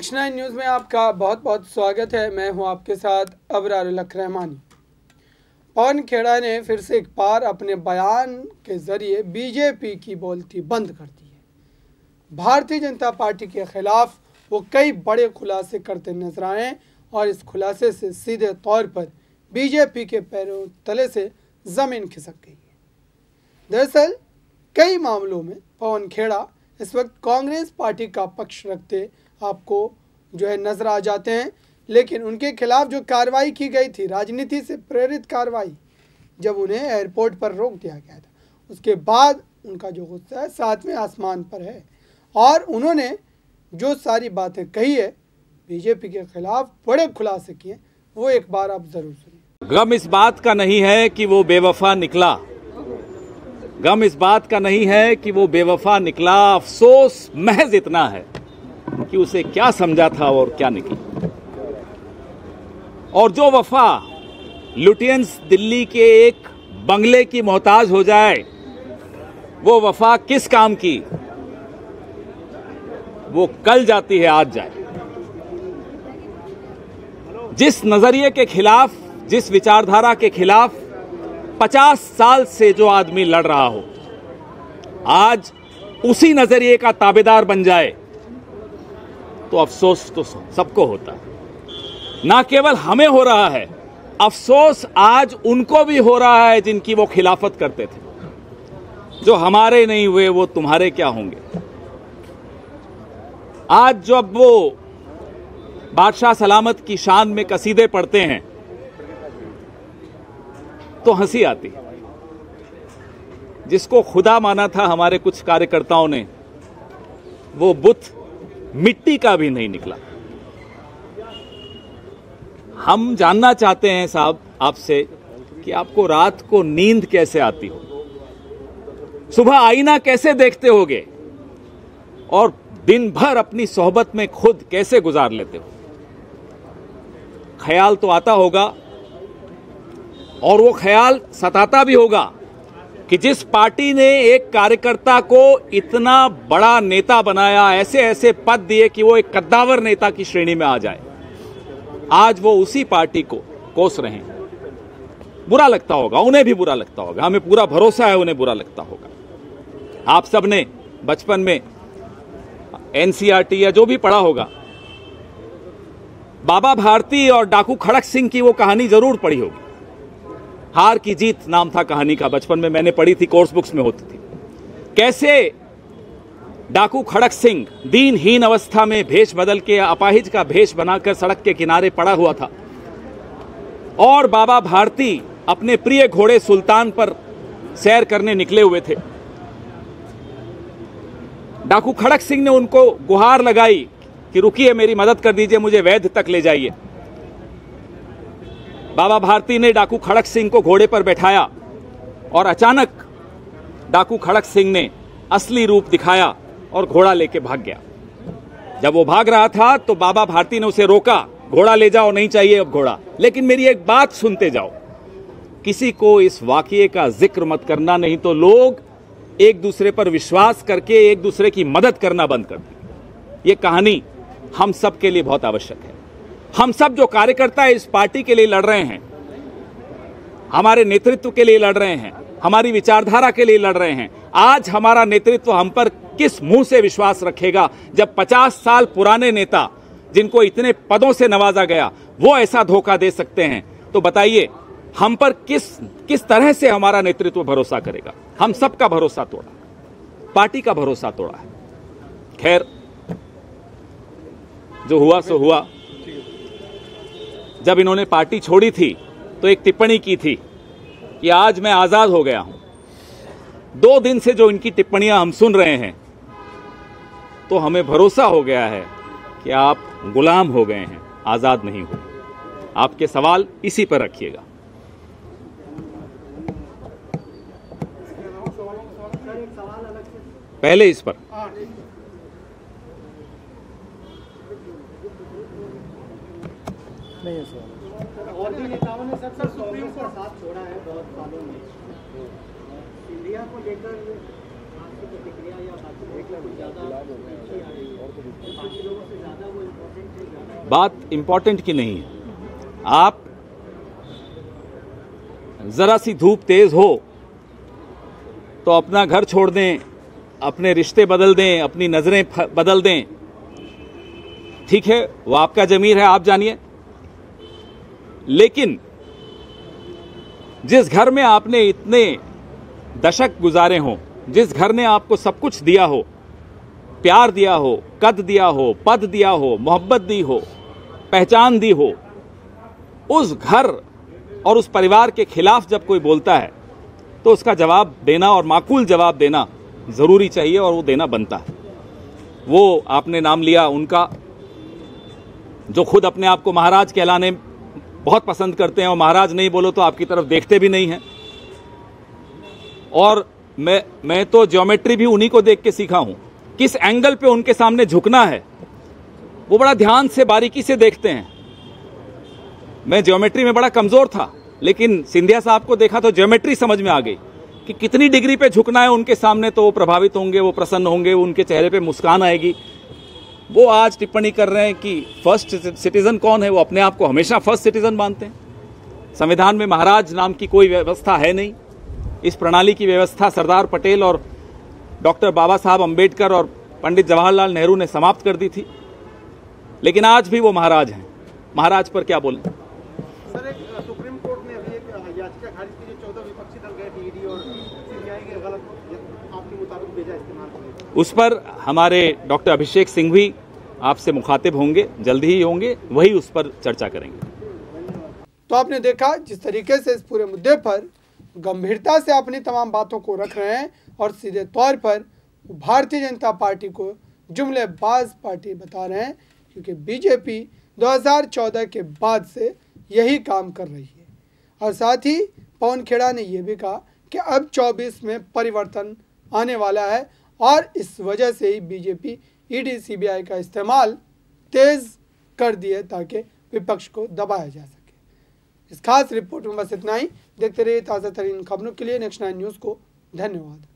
दक्षिणायन न्यूज़ में आपका बहुत बहुत स्वागत है। मैं हूं आपके साथ अबरारुल हक रहमानी। पवन खेड़ा ने फिर से एक बार अपने बयान के ज़रिए बीजेपी की बोलती बंद कर दी है। भारतीय जनता पार्टी के ख़िलाफ़ वो कई बड़े खुलासे करते नजर आए और इस खुलासे से सीधे तौर पर बीजेपी के पैरों तले से ज़मीन खिसक गई है। दरअसल कई मामलों में पवन खेड़ा इस वक्त कांग्रेस पार्टी का पक्ष रखते आपको नज़र आ जाते हैं, लेकिन उनके खिलाफ जो कार्रवाई की गई थी, राजनीति से प्रेरित कार्रवाई, जब उन्हें एयरपोर्ट पर रोक दिया गया था, उसके बाद उनका जो गुस्सा है 7वें आसमान पर है और उन्होंने जो सारी बातें कही है बीजेपी के खिलाफ, बड़े खुलासे किए, वो एक बार आप जरूर सुनिए। गम इस बात का नहीं है कि वो बेवफा निकला, गम इस बात का नहीं है कि वो बेवफा निकला, अफसोस महज इतना है कि उसे क्या समझा था और क्या निकला। और जो वफा लुटियंस दिल्ली के एक बंगले की मोहताज हो जाए, वो वफा किस काम की? वो कल जाती है आज जाए। जिस नजरिए के खिलाफ, जिस विचारधारा के खिलाफ 50 साल से जो आदमी लड़ रहा हो, आज उसी नजरिए का ताबेदार बन जाए तो अफसोस तो सबको होता है। ना केवल हमें हो रहा है, अफसोस आज उनको भी हो रहा है जिनकी वो खिलाफत करते थे। जो हमारे नहीं हुए वो तुम्हारे क्या होंगे। आज जब वो बादशाह सलामत की शान में कसीदे पढ़ते हैं तो हंसी आती है। जिसको खुदा माना था हमारे कुछ कार्यकर्ताओं ने, वो बुत मिट्टी का भी नहीं निकला। हम जानना चाहते हैं साहब आपसे कि आपको रात को नींद कैसे आती हो, सुबह आईना कैसे देखते होगे और दिन भर अपनी सोहबत में खुद कैसे गुजार लेते हो। ख्याल तो आता होगा और वो ख्याल सताता भी होगा कि जिस पार्टी ने एक कार्यकर्ता को इतना बड़ा नेता बनाया, ऐसे ऐसे पद दिए कि वो एक कद्दावर नेता की श्रेणी में आ जाए, आज वो उसी पार्टी को कोस रहे हैं। बुरा लगता होगा, उन्हें भी बुरा लगता होगा, हमें पूरा भरोसा है उन्हें बुरा लगता होगा। आप सबने बचपन में एनसीईआरटी या जो भी पढ़ा होगा, बाबा भारती और डाकू खड़क सिंह की वो कहानी जरूर पढ़ी होगी। हार की जीत नाम था कहानी का, बचपन में मैंने पढ़ी थी, कोर्स बुक्स में होती थी। कैसे डाकू खड़क सिंह दीनहीन अवस्था में भेष बदल के, अपाहिज का भेष बनाकर सड़क के किनारे पड़ा हुआ था और बाबा भारती अपने प्रिय घोड़े सुल्तान पर सैर करने निकले हुए थे। डाकू खड़क सिंह ने उनको गुहार लगाई कि रुकिए, मेरी मदद कर दीजिए, मुझे वैद्य तक ले जाइए। बाबा भारती ने डाकू खड़क सिंह को घोड़े पर बैठाया और अचानक डाकू खड़क सिंह ने असली रूप दिखाया और घोड़ा लेके भाग गया। जब वो भाग रहा था तो बाबा भारती ने उसे रोका, घोड़ा ले जाओ, नहीं चाहिए अब घोड़ा। लेकिन मेरी एक बात सुनते जाओ, किसी को इस वाकये का जिक्र मत करना, नहीं तो लोग एक दूसरे पर विश्वास करके एक दूसरे की मदद करना बंद कर दें। ये कहानी हम सब के लिए बहुत आवश्यक है। हम सब जो कार्यकर्ता इस पार्टी के लिए लड़ रहे हैं, हमारे नेतृत्व के लिए लड़ रहे हैं, हमारी विचारधारा के लिए लड़ रहे हैं, आज हमारा नेतृत्व हम पर किस मुंह से विश्वास रखेगा जब 50 साल पुराने नेता जिनको इतने पदों से नवाजा गया वो ऐसा धोखा दे सकते हैं। तो बताइए हम पर किस तरह से हमारा नेतृत्व भरोसा करेगा। हम सबका भरोसा तोड़ा, पार्टी का भरोसा तोड़ा है। खैर, जो हुआ सो हुआ। जब इन्होंने पार्टी छोड़ी थी तो एक टिप्पणी की थी कि आज मैं आजाद हो गया हूं। 2 दिन से जो इनकी टिप्पणियां हम सुन रहे हैं तो हमें भरोसा हो गया है कि आप गुलाम हो गए हैं, आजाद नहीं हुए। आपके सवाल इसी पर रखिएगा। पहले इस पर नहीं है सर। और भी नेताओं ने सर सुप्रीम कोर्ट का साथ छोड़ा है बहुत सालों में। इंडिया को लेकर प्रतिक्रिया या बाकी ज़्यादा अच्छी आ रही है, बाकी लोगों से ज़्यादा वो इम्पोर्टेंट है, ज़्यादा बात इंपॉर्टेंट की नहीं है। आप जरा सी धूप तेज हो तो अपना घर छोड़ दें, अपने रिश्ते बदल दें, अपनी नजरें बदल दें। ठीक है, वो आपका जमीर है, आप जानिए। लेकिन जिस घर में आपने इतने दशक गुजारे हों, जिस घर ने आपको सब कुछ दिया हो, प्यार दिया हो, कद दिया हो, पद दिया हो, मोहब्बत दी हो, पहचान दी हो, उस घर और उस परिवार के खिलाफ जब कोई बोलता है तो उसका जवाब देना और माकूल जवाब देना जरूरी चाहिए और वो देना बनता है। वो आपने नाम लिया उनका, जो खुद अपने आप को महाराज कहलाने बहुत पसंद करते हैं और महाराज नहीं बोलो तो आपकी तरफ देखते भी नहीं हैं। और मैं तो ज्योमेट्री भी उन्हीं को देख के सीखा हूं। किस एंगल पे उनके सामने झुकना है वो बड़ा ध्यान से बारीकी से देखते हैं। मैं ज्योमेट्री में बड़ा कमजोर था, लेकिन सिंधिया साहब को देखा तो ज्योमेट्री समझ में आ गई कि कितनी डिग्री पे झुकना है उनके सामने तो वो प्रभावित होंगे, वो प्रसन्न होंगे, उनके चेहरे पे मुस्कान आएगी। वो आज टिप्पणी कर रहे हैं कि फर्स्ट सिटीजन कौन है। वो अपने आप को हमेशा फर्स्ट सिटीजन मानते हैं। संविधान में महाराज नाम की कोई व्यवस्था है नहीं। इस प्रणाली की व्यवस्था सरदार पटेल और डॉक्टर बाबा साहब अम्बेडकर और पंडित जवाहरलाल नेहरू ने समाप्त कर दी थी, लेकिन आज भी वो महाराज हैं। महाराज पर क्या बोलें। सर, एक सुप्रीम कोर्ट ने अभी एक याचिका खारिज की, जो 14 विपक्षी दल गए ईडी और सीबीआई के गलत आपके मुताबिक भेजा इस्तेमाल करें, उस पर हमारे डॉक्टर अभिषेक सिंह भी आपसे मुखातिब होंगे, जल्दी ही होंगे, वही उस पर चर्चा करेंगे। तो आपने देखा जिस तरीके से इस पूरे मुद्दे पर गंभीरता से अपनी तमाम बातों को रख रहे हैं और सीधे तौर पर भारतीय जनता पार्टी को जुमलेबाज पार्टी बता रहे हैं, क्योंकि बीजेपी 2014 के बाद से यही काम कर रही है। और साथ ही पवन खेड़ा ने यह भी कहा कि अब 24 में परिवर्तन आने वाला है और इस वजह से ही बीजेपी ईडी सीबीआई का इस्तेमाल तेज कर दिए ताकि विपक्ष को दबाया जा सके। इस खास रिपोर्ट में बस इतना ही। देखते रहिए ताज़ा तरीन खबरों के लिए नेक्स्ट 9 न्यूज़ को। धन्यवाद।